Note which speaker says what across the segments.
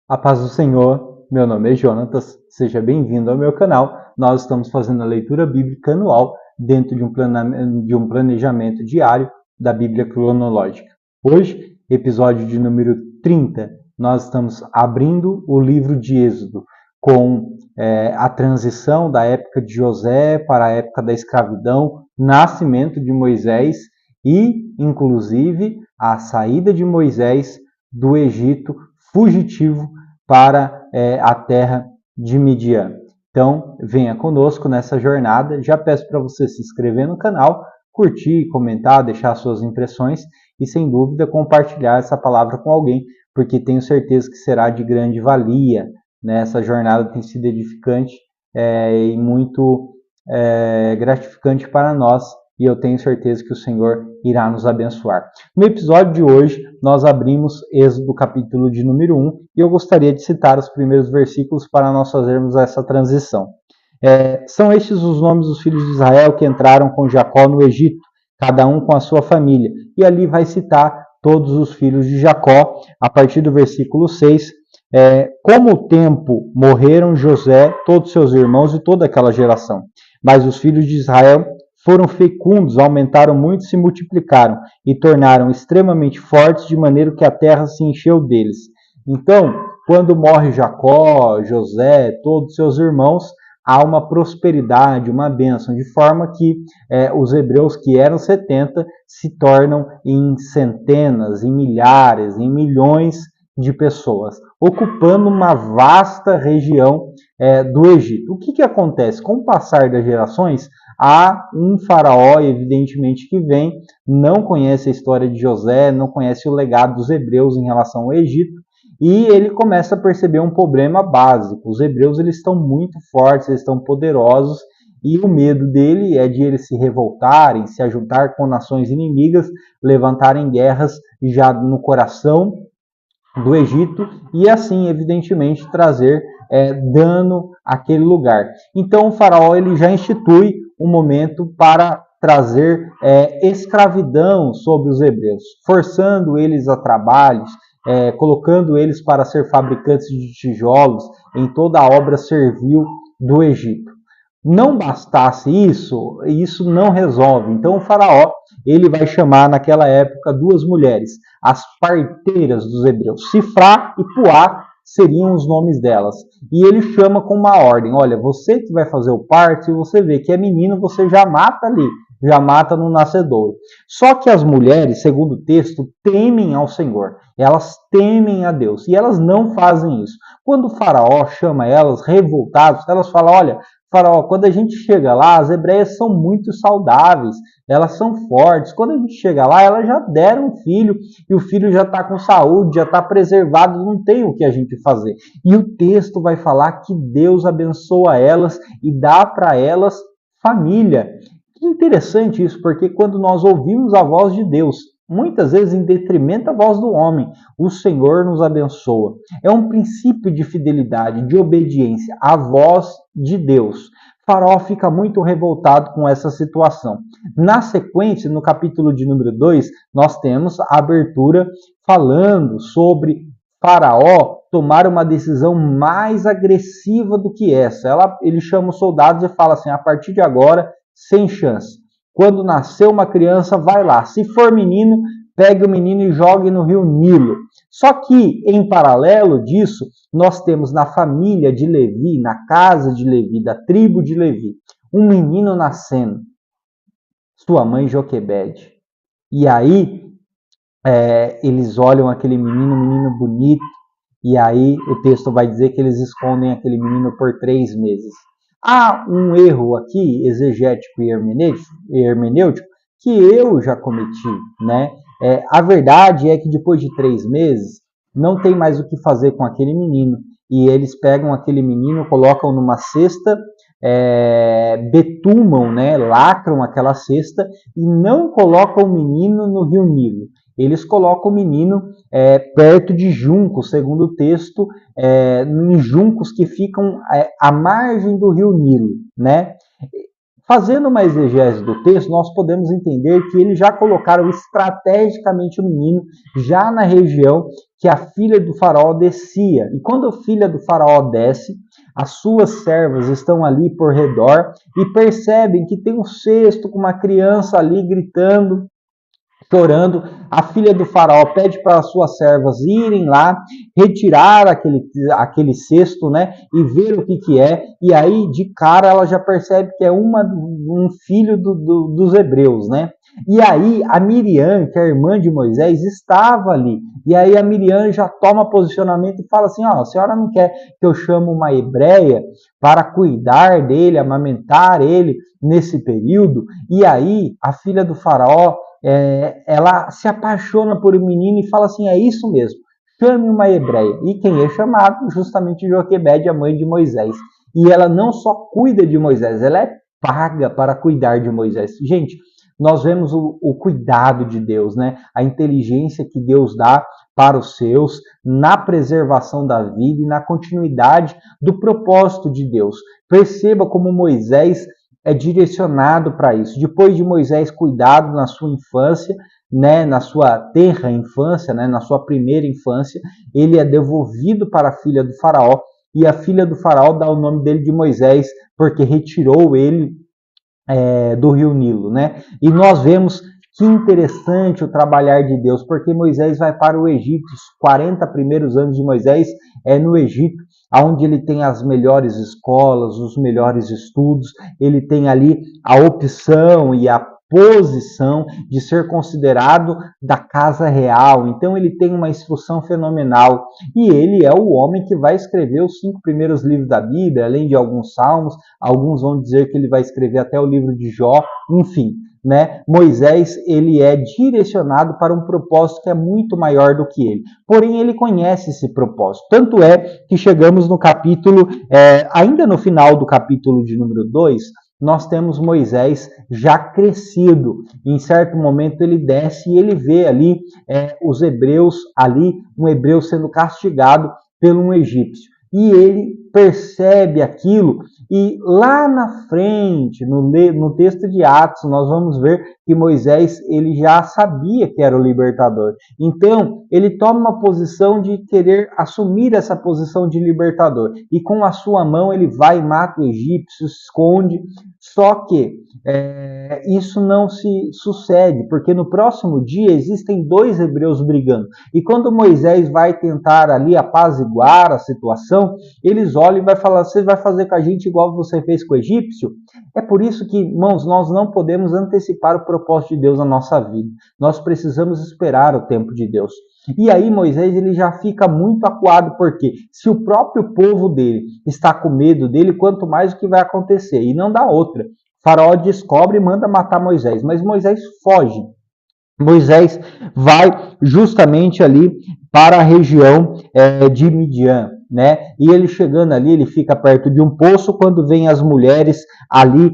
Speaker 1: A paz do Senhor, meu nome é Jonatas, seja bem-vindo ao meu canal. Nós estamos fazendo a leitura bíblica anual dentro de um planejamento diário da Bíblia cronológica. Hoje, episódio de número 30, nós estamos abrindo o livro de Êxodo com a transição da época de José para a época da escravidão, nascimento de Moisés e, inclusive, a saída de Moisés do Egito fugitivo para a terra de Midian. Então, venha conosco nessa jornada. Já peço para você se inscrever no canal, curtir, comentar, deixar suas impressões e, sem dúvida, compartilhar essa palavra com alguém, porque tenho certeza que será de grande valia. Né? Essa jornada tem sido edificante e muito gratificante para nós, e eu tenho certeza que o Senhor irá nos abençoar. No episódio de hoje, nós abrimos Êxodo capítulo de número 1, e eu gostaria de citar os primeiros versículos para nós fazermos essa transição. São estes os nomes dos filhos de Israel que entraram com Jacó no Egito, cada um com a sua família. E ali vai citar todos os filhos de Jacó, a partir do versículo 6, como o tempo morreram José, todos seus irmãos e toda aquela geração. Mas os filhos de Israel foram fecundos, aumentaram muito, se multiplicaram e tornaram extremamente fortes, de maneira que a terra se encheu deles. Então, quando morre Jacó, José, todos seus irmãos, há uma prosperidade, uma bênção, de forma que os hebreus, que eram 70, se tornam em centenas, em milhares, em milhões de pessoas, ocupando uma vasta região do Egito. O que acontece? Com o passar das gerações, há um faraó, evidentemente, que vem, não conhece a história de José, não conhece o legado dos hebreus em relação ao Egito, e ele começa a perceber um problema básico. Os hebreus eles estão muito fortes, eles estão poderosos, e o medo dele é de eles se revoltarem, se ajuntar com nações inimigas, levantarem guerras já no coração do Egito, e assim, evidentemente, trazer dano àquele lugar. Então o faraó ele já institui um momento para trazer escravidão sobre os hebreus, forçando eles a trabalhos, colocando eles para ser fabricantes de tijolos em toda a obra servil do Egito. Não bastasse isso, isso não resolve. Então o faraó ele vai chamar naquela época duas mulheres, as parteiras dos hebreus. Sifrá e Puá seriam os nomes delas. E ele chama com uma ordem: olha, você que vai fazer o parto, se você vê que é menino, você já mata ali, já mata no nascedouro. Só que as mulheres, segundo o texto, temem ao Senhor. Elas temem a Deus e elas não fazem isso. Quando o faraó chama elas revoltadas, elas falam: olha, faraó, quando a gente chega lá, as hebreias são muito saudáveis, elas são fortes. Quando a gente chega lá, elas já deram um filho e o filho já está com saúde, já está preservado, não tem o que a gente fazer. E o texto vai falar que Deus abençoa elas e dá para elas família. Que interessante isso, porque quando nós ouvimos a voz de Deus, muitas vezes em detrimento da voz do homem, o Senhor nos abençoa. É um princípio de fidelidade, de obediência à voz de Deus. Faraó fica muito revoltado com essa situação. Na sequência, no capítulo de número 2, nós temos a abertura falando sobre Faraó tomar uma decisão mais agressiva do que essa. Ele chama os soldados e fala assim: a partir de agora, sem chance. Quando nascer uma criança, vai lá. Se for menino, pegue o menino e jogue no rio Nilo. Só que, em paralelo disso, nós temos na família de Levi, na casa de Levi, da tribo de Levi, um menino nascendo. Sua mãe Joquebede. E aí, eles olham aquele menino bonito, e aí o texto vai dizer que eles escondem aquele menino por 3 meses. Há um erro aqui, exegético e hermenêutico, que eu já cometi, né? A verdade é que depois de 3 meses, não tem mais o que fazer com aquele menino. E eles pegam aquele menino, colocam numa cesta, betumam, né? Lacram aquela cesta e não colocam o menino no rio Nilo. Eles colocam o menino perto de juncos, segundo o texto, em juncos que ficam à margem do rio Nilo, né? Fazendo uma exegese do texto, nós podemos entender que eles já colocaram estrategicamente o menino já na região que a filha do faraó descia. E quando a filha do faraó desce, as suas servas estão ali por redor e percebem que tem um cesto com uma criança ali gritando, chorando. A filha do faraó pede para as suas servas irem lá, retirar aquele cesto, né, e ver o que é. E aí, de cara, ela já percebe que é um filho dos hebreus, né? E aí, a Miriam, que é a irmã de Moisés, estava ali. E aí, a Miriam já toma posicionamento e fala assim: ó, a senhora não quer que eu chame uma hebreia para cuidar dele, amamentar ele nesse período? E aí, a filha do faraó, ela se apaixona por um menino e fala assim: é isso mesmo, chame uma hebreia. E quem é chamado? Justamente Joquebede, a mãe de Moisés. E ela não só cuida de Moisés, ela é paga para cuidar de Moisés. Gente, nós vemos o cuidado de Deus, né? A inteligência que Deus dá para os seus, na preservação da vida e na continuidade do propósito de Deus. Perceba como Moisés é direcionado para isso. Depois de Moisés cuidado na sua infância, né, na sua tenra infância, né, na sua primeira infância, ele é devolvido para a filha do faraó, e a filha do faraó dá o nome dele de Moisés, porque retirou ele do rio Nilo, né? E nós vemos que interessante o trabalhar de Deus, porque Moisés vai para o Egito, os 40 primeiros anos de Moisés é no Egito, onde ele tem as melhores escolas, os melhores estudos, ele tem ali a opção e a posição de ser considerado da casa real. Então ele tem uma instrução fenomenal e ele é o homem que vai escrever os 5 primeiros livros da Bíblia, além de alguns salmos. Alguns vão dizer que ele vai escrever até o livro de Jó, enfim, né? Moisés, ele é direcionado para um propósito que é muito maior do que ele. Porém, ele conhece esse propósito. Tanto é que chegamos no capítulo, ainda no final do capítulo de número 2, nós temos Moisés já crescido. Em certo momento ele desce e ele vê ali os hebreus, ali um hebreu sendo castigado por um egípcio. E ele percebe aquilo, e lá na frente, no texto de Atos, nós vamos ver que Moisés ele já sabia que era o libertador. Então, ele toma uma posição de querer assumir essa posição de libertador. E com a sua mão ele vai e mata o egípcio, esconde. Só que isso não se sucede, porque no próximo dia existem 2 hebreus brigando. E quando Moisés vai tentar ali apaziguar a situação, eles olham e vai falar: você vai fazer com a gente igual você fez com o egípcio? É por isso que, irmãos, nós não podemos antecipar o propósito de Deus na nossa vida. Nós precisamos esperar o tempo de Deus. E aí Moisés ele já fica muito acuado, porque se o próprio povo dele está com medo dele, quanto mais o que vai acontecer. E não dá outra. O faraó descobre e manda matar Moisés, mas Moisés foge. Moisés vai justamente ali para a região de Midian, né? E ele chegando ali, ele fica perto de um poço, quando vem as mulheres ali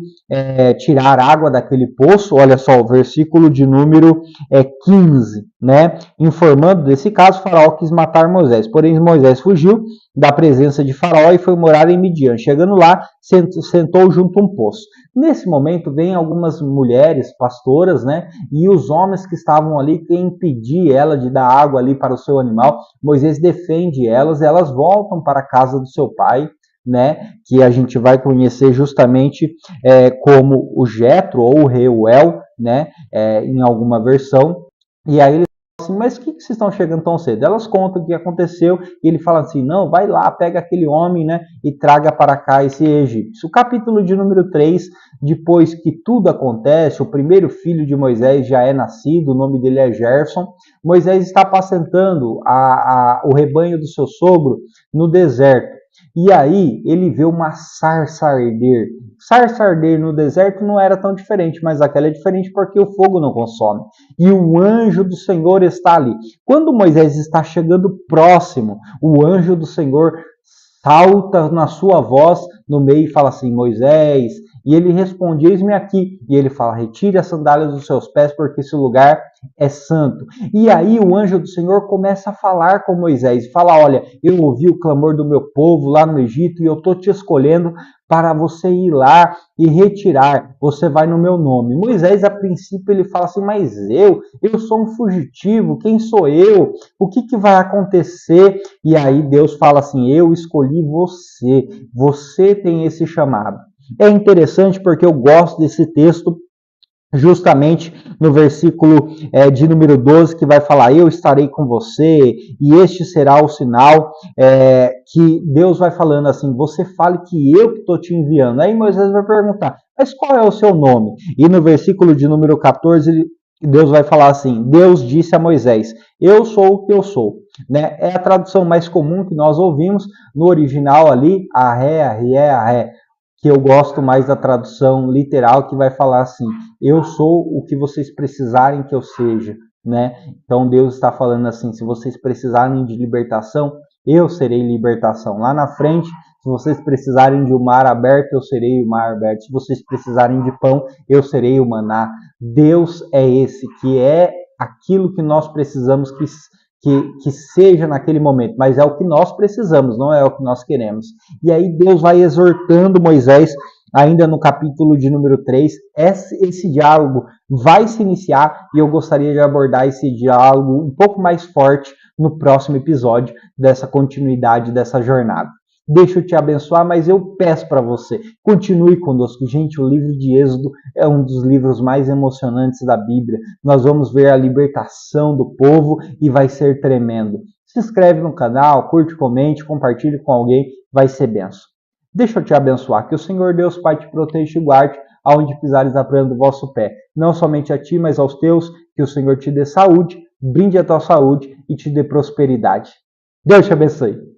Speaker 1: tirar água daquele poço. Olha só, o versículo de número 15, né? Informando desse caso, Faraó quis matar Moisés, porém Moisés fugiu da presença de Faraó e foi morar em Midian. Chegando lá, sentou junto a um poço. Nesse momento, vem algumas mulheres pastoras, né? E os homens que estavam ali querem impedir ela de dar água ali para o seu animal. Moisés defende elas voltam para a casa do seu pai, né? Que a gente vai conhecer justamente como o Jetro ou o Reuel, né? Em alguma versão. E aí ele assim: mas por que vocês estão chegando tão cedo? Elas contam o que aconteceu e ele fala assim: não, vai lá, pega aquele homem, né, e traga para cá esse egípcio. O capítulo de número 3, depois que tudo acontece, o primeiro filho de Moisés já é nascido, o nome dele é Gerson. Moisés está apacentando o rebanho do seu sogro no deserto. E aí ele vê uma sarça arder. Sarça arder no deserto não era tão diferente, mas aquela é diferente porque o fogo não consome. E o anjo do Senhor está ali. Quando Moisés está chegando próximo, o anjo do Senhor salta na sua voz no meio e fala assim: Moisés. E ele responde, eis-me aqui. E ele fala, retire as sandálias dos seus pés, porque esse lugar é santo. E aí o anjo do Senhor começa a falar com Moisés. Fala, olha, eu ouvi o clamor do meu povo lá no Egito e eu estou te escolhendo para você ir lá e retirar. Você vai no meu nome. Moisés, a princípio, ele fala assim, mas eu sou um fugitivo, quem sou eu? O que vai acontecer? E aí Deus fala assim, eu escolhi você. Você tem esse chamado. É interessante porque eu gosto desse texto justamente no versículo de número 12, que vai falar, eu estarei com você, e este será o sinal, que Deus vai falando assim, você fale que eu que estou te enviando. Aí Moisés vai perguntar, mas qual é o seu nome? E no versículo de número 14, Deus vai falar assim, Deus disse a Moisés, eu sou o que eu sou. Né? É a tradução mais comum que nós ouvimos, no original ali, arré, arrié, arré, que eu gosto mais da tradução literal, que vai falar assim, eu sou o que vocês precisarem que eu seja, né? Então Deus está falando assim, se vocês precisarem de libertação, eu serei libertação. Lá na frente, se vocês precisarem de um mar aberto, eu serei o mar aberto. Se vocês precisarem de pão, eu serei o maná. Deus é esse, que é aquilo que nós precisamos que seja naquele momento, mas é o que nós precisamos, não é o que nós queremos. E aí Deus vai exortando Moisés, ainda no capítulo de número 3, esse diálogo vai se iniciar e eu gostaria de abordar esse diálogo um pouco mais forte no próximo episódio dessa continuidade dessa jornada. Deixa eu te abençoar, mas eu peço para você, continue conosco. Gente, o livro de Êxodo é um dos livros mais emocionantes da Bíblia. Nós vamos ver a libertação do povo e vai ser tremendo. Se inscreve no canal, curte, comente, compartilhe com alguém, vai ser benção. Deixa eu te abençoar, que o Senhor Deus Pai te proteja e guarde aonde pisares a planta do vosso pé. Não somente a ti, mas aos teus, que o Senhor te dê saúde, brinde a tua saúde e te dê prosperidade. Deus te abençoe.